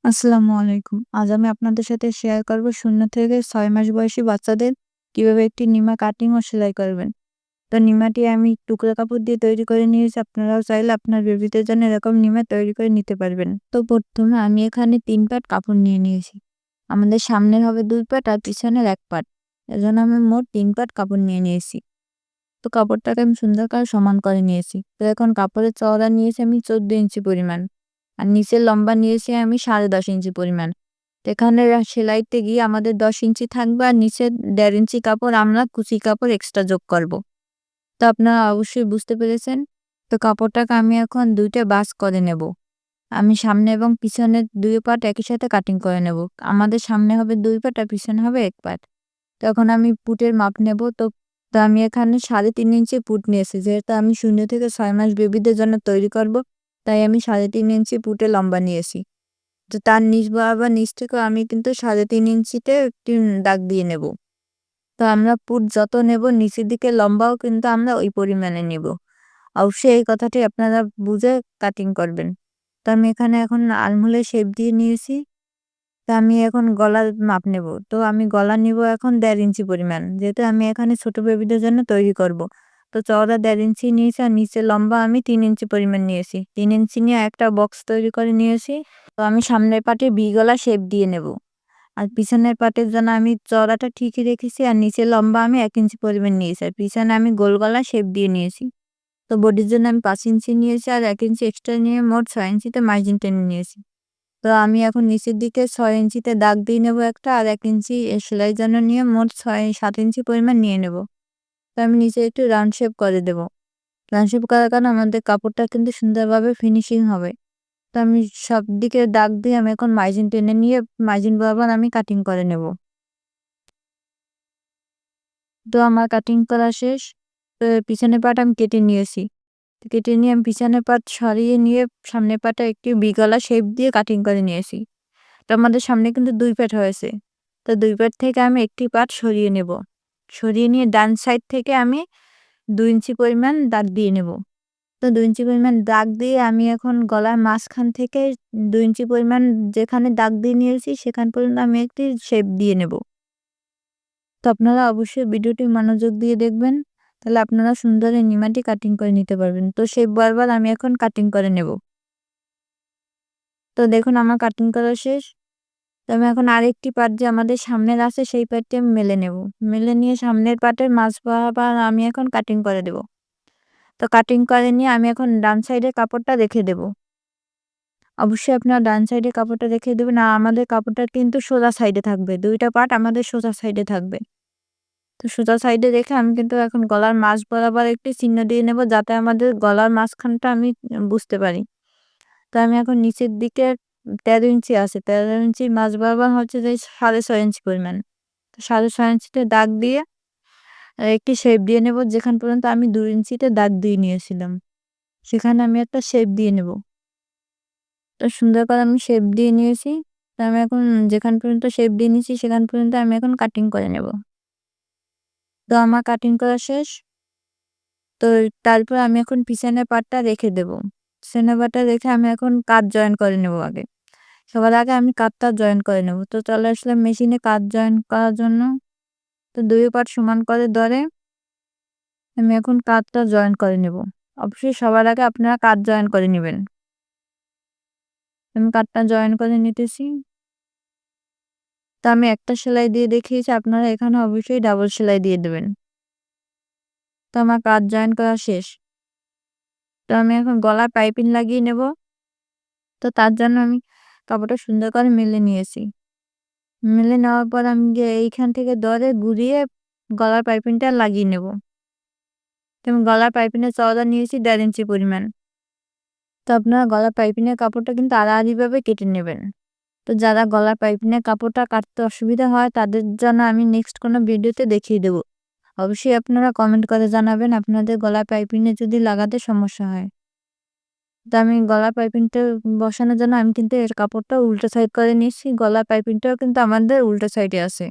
আসসালামু আলাইকুম। আজ আমি আপনাদের সাথে শেয়ার করব ০ থেকে ৬ মাস বয়সী বাচ্চাদের কিভাবে একটি নিমা কাটিং ও সেলাই করবেন। তো নিমাটি আমি টুকরা কাপড় দিয়ে তৈরি করে নিয়েছি। আপনারাও চাইলে আপনার বেবিদের জন্য এরকম নিমা তৈরি করে নিতে পারবেন। তো প্রথমে আমি এখানে ৩ পাট কাপড় নিয়ে নিয়েছি। আমাদের সামনের হবে ২ পাট আর পিছনের ১ পাট। এজন্য আমি মোট ৩ পাট কাপড় নিয়ে নিয়েছি। তো কাপড়টাকে আমি সুন্দর করে সমান করে নিয়েছি। তো এখন কাপড়ের চওড়া নিয়েছি আমি ১৪ ইঞ্চি পরিমাণ। আর নিচের লম্বা নিয়েছি আমি ১০.৫ ইঞ্চি পরিমাণ। তো এখানে সেলাইতে গিয়ে আমাদের ১০ ইঞ্চি থাকবে আর নিচে ১.৫ ইঞ্চি কাপড় আমরা কুচি কাপড় এক্সট্রা যোগ করব। তো আপনারা অবশ্যই বুঝতে পেরেছেন। তো কাপড়টাকে আমি এখন ২ টা ভাঁজ করে নেব। আমি সামনে এবং পিছনের ২ পাট একই সাথে কাটিং করে নেব। আমাদের সামনে হবে ২ পাট আর পিছনে হবে ১ পাট। তো এখন আমি পুটের মাপ নেব। তো আমি এখানে ৩.৫ ইঞ্চি পুট নিয়েছি। যেহেতু আমি ০ থেকে ৬ মাস বেবিদের জন্য তৈরি করব, তাই আমি ৩.৫ ইঞ্চি পুটে লম্বা নিয়েছি। তো তার নিচ বরাবর নিচ থেকেও আমি কিন্তু ৩.৫ ইঞ্চিতে একটি দাগ দিয়ে নেব। তো আমরা পুট যত নেব নিচের দিকে লম্বাও কিন্তু আমরা ওই পরিমাণে নেব। অবশ্যই এই কথাটি আপনারা বুঝে কাটিং করবেন। তো আমি এখানে এখন আর্মহোলের শেপ দিয়ে নিয়েছি। তো আমি এখন গলার মাপ নেব। তো আমি গলা নিব এখন ১.৫ ইঞ্চি পরিমাণ। যেহেতু আমি এখানে ছোট বেবিদের জন্য তৈরি করব। তো চওড়া ১.৫ ইঞ্চি নিয়েছি আর নিচে লম্বা আমি ৩ ইঞ্চি পরিমাণ নিয়েছি। ৩ ইঞ্চি নিয়ে একটা বক্স তৈরি করে নিয়েছি। তো আমি সামনের পাটে ভি গলা শেপ দিয়ে নেব। আর পিছনের পাটের জন্য আমি চওড়াটা ঠিকই রেখেছি আর নিচে লম্বা আমি ১ ইঞ্চি পরিমাণ নিয়েছি। আর পিছনে আমি গোল গলা শেপ দিয়ে নিয়েছি। তো বডির জন্য আমি ৫ ইঞ্চি নিয়েছি আর ১ ইঞ্চি এক্সট্রা নিয়ে মোট ৬ ইঞ্চিতে মার্জিন টেনে নিয়েছি। তো আমি এখন নিচের দিকে ৬ ইঞ্চিতে দাগ দিয়ে নেব একটা আর ১ ইঞ্চি সেলাইয়ের জন্য নিয়ে মোট ৭ ইঞ্চি পরিমাণ নিয়ে নেব। তো আমি নিচে একটু রাউন্ড শেপ করে দেব। রাউন্ড শেপ করার কারণে আমাদের কাপড়টা কিন্তু সুন্দরভাবে ফিনিশিং হবে। তো আমি সব দিকে দাগ দিয়ে আমি এখন মার্জিন টেনে নিয়ে মার্জিন বরাবর আমি কাটিং করে নেব। তো আমার কাটিং করা শেষ। তো পিছনের পার্ট আমি কেটে নিয়েছি। তো কেটে নিয়ে আমি পিছনের পার্ট সরিয়ে নিয়ে সামনের পার্টে একটি ভি গলা শেপ দিয়ে কাটিং করে নিয়েছি। তো আমাদের সামনে কিন্তু ২ পার্ট হয়েছে। তো ২ পার্ট থেকে আমি একটি পার্ট সরিয়ে নেব। সরিয়ে নিয়ে ডান সাইড থেকে আমি ২ ইঞ্চি পরিমাণ দাগ দিয়ে নেব। তো ২ ইঞ্চি পরিমাণ দাগ দিয়ে আমি এখন গলার মাঝখান থেকে ২ ইঞ্চি পরিমাণ যেখানে দাগ দিয়ে নিয়েছি সেখান পর্যন্ত আমি একটি শেপ দিয়ে নেব। তো আপনারা অবশ্যই ভিডিওটি মনোযোগ দিয়ে দেখবেন। তাহলে আপনারা সুন্দর এই নিমাটি কাটিং করে নিতে পারবেন। তো শেপ বরাবর আমি এখন কাটিং করে নেব। তো দেখুন আমার কাটিং করা শেষ। তো আমি এখন আরেকটি পার্ট যে আমাদের সামনের আছে সেই পার্টটি আমি মেলে নেব। মেলে নিয়ে সামনের পার্টের মাঝ বরাবর আমি এখন কাটিং করে দেব। তো কাটিং করে নিয়ে আমি এখন ডান সাইডের কাপড়টা রেখে দেব। অবশ্যই আপনারা ডান সাইডের কাপড়টা রেখে দেবেন। আর আমাদের কাপড়টা কিন্তু সোজা সাইডে থাকবে। ২ টা পার্ট আমাদের সোজা সাইডে থাকবে। তো সোজা সাইডে রেখে আমি কিন্তু এখন গলার মাঝ বরাবর একটি চিহ্ন দিয়ে নেব যাতে আমাদের গলার মাঝখানটা আমি বুঝতে পারি। তো আমি এখন নিচের দিকে ১৩ ইঞ্চি আছে। ১৩ ইঞ্চির মাঝ বরাবর হচ্ছে যে ৬.৫ ইঞ্চি পরিমাণ। তো ৬.৫ ইঞ্চিতে দাগ দিয়ে একটি শেপ দিয়ে নেব যেখান পর্যন্ত আমি ২ ইঞ্চিতে দাগ দিয়ে নিয়েছিলাম। সেখানে আমি একটা শেপ দিয়ে নেব। তো সুন্দর করে আমি শেপ দিয়ে নিয়েছি। তো আমি এখন যেখান পর্যন্ত শেপ দিয়ে নিয়েছি সেখান পর্যন্ত আমি এখন কাটিং করে নেব। তো আমার কাটিং করা শেষ। তো তারপর আমি এখন পিছনের পার্টটা রেখে দেব। পিছনের পার্টটা রেখে আমি এখন কাঁধ জয়েন করে নেব আগে। সবার আগে আমি কাঁধটা জয়েন করে নেব। তো চলে আসলাম মেশিনে কাঁধ জয়েন করার জন্য। তো ২ পার্ট সমান করে ধরে আমি এখন কাঁধটা জয়েন করে নেব। অবশ্যই সবার আগে আপনারা কাঁধ জয়েন করে নিবেন। আমি কাঁধটা জয়েন করে নিতেছি। তো আমি একটা সেলাই দিয়ে দেখিয়েছি, আপনারা এখানে অবশ্যই ডাবল সেলাই দিয়ে দেবেন। তো আমার কাঁধ জয়েন করা শেষ। তো আমি এখন গলায় পাইপিং লাগিয়ে নেব। তো তার জন্য আমি কাপড়টা সুন্দর করে মেলে নিয়েছি। মেলে নেওয়ার পর আমি যে এইখান থেকে ধরে ঘুরিয়ে গলার পাইপিংটা লাগিয়ে নেব। তো আমি গলার পাইপিংয়ের চওড়া নিয়েছি ১.৫ ইঞ্চি পরিমাণ। তো আপনারা গলার পাইপিংয়ের কাপড়টা কিন্তু আড়াআড়িভাবে কেটে নেবেন। তো যারা গলার পাইপিংয়ের কাপড়টা কাটতে অসুবিধা হয় তাদের জন্য আমি নেক্সট কোনো ভিডিওতে দেখিয়ে দেব। অবশ্যই আপনারা কমেন্ট করে জানাবেন আপনাদের গলার পাইপিংয়ে যদি লাগাতে সমস্যা হয়। তো আমি গলার পাইপিংটা বসানোর জন্য আমি কিন্তু এর কাপড়টা উল্টো সাইড করে নিয়েছি। গলার পাইপিংটাও কিন্তু আমাদের উল্টো সাইডে আছে।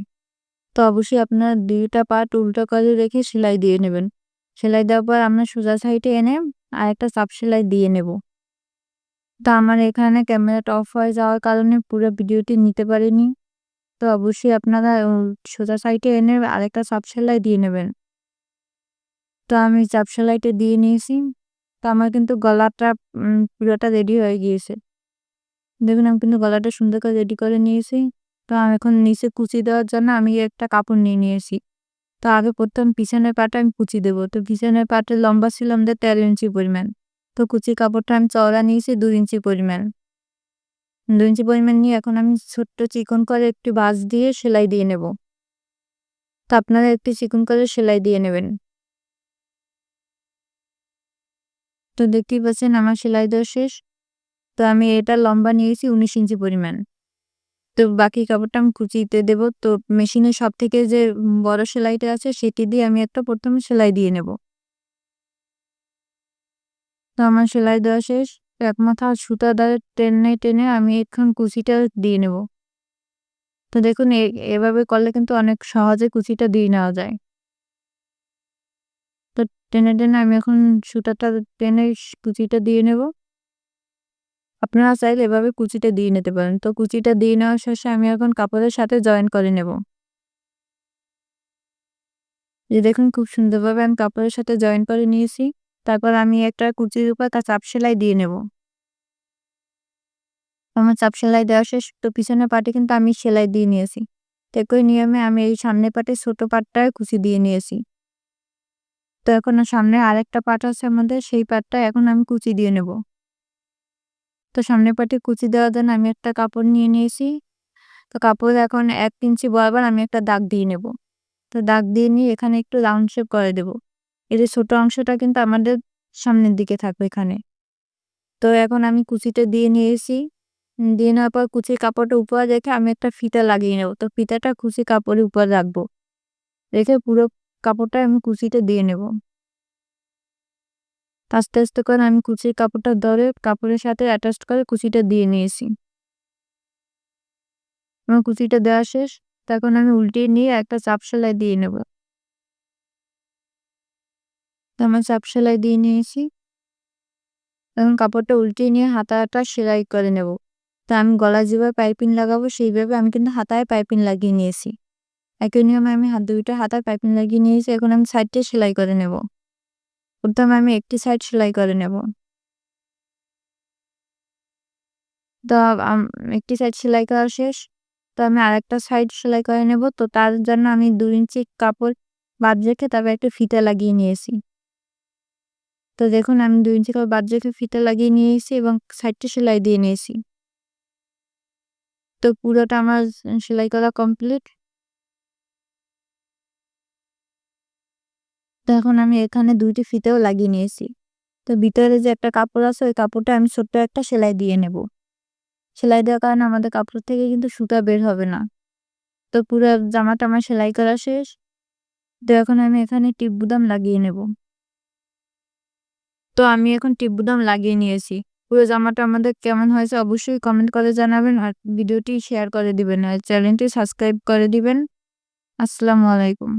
তো অবশ্যই আপনারা ২ টা পার্ট উল্টো করে রেখে সেলাই দিয়ে নেবেন। সেলাই দেওয়ার পর আমরা সোজা সাইডে এনে আরেকটা চাপ সেলাই দিয়ে নেব। তো আমার এখানে ক্যামেরাটা অফ হয়ে যাওয়ার কারণে পুরো ভিডিওটি নিতে পারিনি। তো অবশ্যই আপনারা সোজা সাইডে এনে আরেকটা চাপ সেলাই দিয়ে নেবেন। তো আমি চাপ সেলাইটা দিয়ে নিয়েছি। তো আমার কিন্তু গলাটা পুরোটা রেডি হয়ে গিয়েছে। দেখুন আমি কিন্তু গলাটা সুন্দর করে রেডি করে নিয়েছি। তো আমি এখন নিচে কুচি দেওয়ার জন্য আমি একটা কাপড় নিয়ে নিয়েছি। তো আগে প্রথম পিছনের পাটা আমি কুচি দেব। তো পিছনের পাটের লম্বা ছিল আমাদের 13 ইঞ্চি পরিমাণ। তো কুচি কাপড়টা আমি চওড়া নিয়েছি 2 ইঞ্চি পরিমাণ। 2 ইঞ্চি পরিমাণ নিয়ে এখন আমি ছোট্ট চিকন করে একটি ভাঁজ দিয়ে সেলাই দিয়ে নেব। তো আপনারা একটু চিকন করে সেলাই দিয়ে নেবেন। তো দেখতেই পাচ্ছেন আমার সেলাই দেওয়া শেষ। তো আমি এটা লম্বা নিয়েছি 19 ইঞ্চি পরিমাণ। তো বাকি কাপড়টা আমি কুচিতে দেব। তো মেশিনের সবথেকে যে বড় সেলাইটা আছে সেটি দিয়ে আমি একটা প্রথমে সেলাই দিয়ে নেব। তো আমার সেলাই দেওয়া শেষ। এক মাথা সুতা দ্বারা টেনে আমি এখন কুচিটা দিয়ে নেব। তো দেখুন এভাবে করলে কিন্তু অনেক সহজে কুচিটা দিয়ে নেওয়া যায়। তো টেনে আমি এখন সুতাটা টেনে কুচিটা দিয়ে নেব। আপনারা চাইলে এভাবে কুচিটা দিয়ে নিতে পারেন। তো কুচিটা দিয়ে নেওয়ার শেষে আমি এখন কাপড়ের সাথে জয়েন করে নেব। দেখুন খুব সুন্দরভাবে আমি কাপড়ের সাথে জয়েন করে নিয়েছি। তারপর আমি একটা কুচির উপর চাপ সেলাই দিয়ে নেব। আমার চাপ সেলাই দেওয়া শেষ। তো পিছনের পাটে কিন্তু আমি সেলাই দিয়ে নিয়েছি। তো একই নিয়মে আমি এই সামনের পাটের ছোট পাটটায় কুচি দিয়ে নিয়েছি। তো এখন সামনে আরেকটা পাট আছে আমাদের, সেই পাটটা এখন আমি কুচি দিয়ে নেব। তো সামনের পাটে কুচি দেওয়ার জন্য আমি একটা কাপড় নিয়ে নিয়েছি। তো কাপড়ে এখন 1 ইঞ্চি বরাবর আমি একটা দাগ দিয়ে নেব। তো দাগ দিয়ে নিয়ে এখানে একটু রাউন্ড শেপ করে দেব। এই যে ছোট অংশটা কিন্তু আমাদের সামনের দিকে থাকবে এখানে। তো এখন আমি কুচিটা দিয়ে নিয়েছি। দিয়ে নেওয়ার পর কুচির কাপড়টা উপরে রেখে আমি একটা ফিতা লাগিয়ে নেব। তো ফিতাটা কুচি কাপড়ের উপর রাখবো। রেখে পুরো কাপড়টা আমি কুচিটা দিয়ে নেব। আস্তে আস্তে করে আমি কুচির কাপড়টা ধরে কাপড়ের সাথে অ্যাটাচ করে কুচিটা দিয়ে নিয়েছি। আমার কুচিটা দেওয়া শেষ। তখন আমি উল্টিয়ে নিয়ে একটা চাপ সেলাই দিয়ে নেব। তো আমার চাপ সেলাই দিয়ে নিয়েছি। এখন কাপড়টা উল্টিয়ে নিয়ে হাতাটা সেলাই করে নেব। তো আমি গলায় যেভাবে পাইপিং লাগাবো সেইভাবে আমি কিন্তু হাতায় পাইপিং লাগিয়ে নিয়েছি। একই নিয়মে আমি দুইটা হাতায় পাইপিং লাগিয়ে নিয়েছি। এখন আমি সাইডটা সেলাই করে নেব। প্রথমে আমি একটি সাইড সেলাই করে নেব। তো একটি সাইড সেলাই করা শেষ। তো আমি আরেকটা সাইড সেলাই করে নেব। তো তার জন্য আমি 2 ইঞ্চি কাপড় বাদ রেখে তারপর একটা ফিতা লাগিয়ে নিয়েছি। তো দেখুন আমি 2 ইঞ্চি কাপড় বাদ রেখে ফিতা লাগিয়ে নিয়েছি এবং সাইডটা সেলাই দিয়ে নিয়েছি। তো পুরোটা আমার সেলাই করা কমপ্লিট। তো এখন আমি এখানে 2 টি ফিতাও লাগিয়ে নিয়েছি। তো ভিতরে যে একটা কাপড় আছে ওই কাপড়টা আমি ছোট্ট একটা সেলাই দিয়ে নেব। সেলাই দেওয়ার কারণে আমাদের কাপড় থেকে কিন্তু সুতা বের হবে না। তো পুরো জামাটা আমার সেলাই করা শেষ। তো এখন আমি এখানে টিপ বুতাম লাগিয়ে নেব। তো আমি এখন টিপ বুতাম লাগিয়ে নিয়েছি। পুরো জামাটা আমাদের কেমন হয়েছে অবশ্যই কমেন্ট করে জানাবেন আর ভিডিওটি শেয়ার করে দিবেন আর চ্যানেলটি সাবস্ক্রাইব করে দিবেন। আসসালামু আলাইকুম।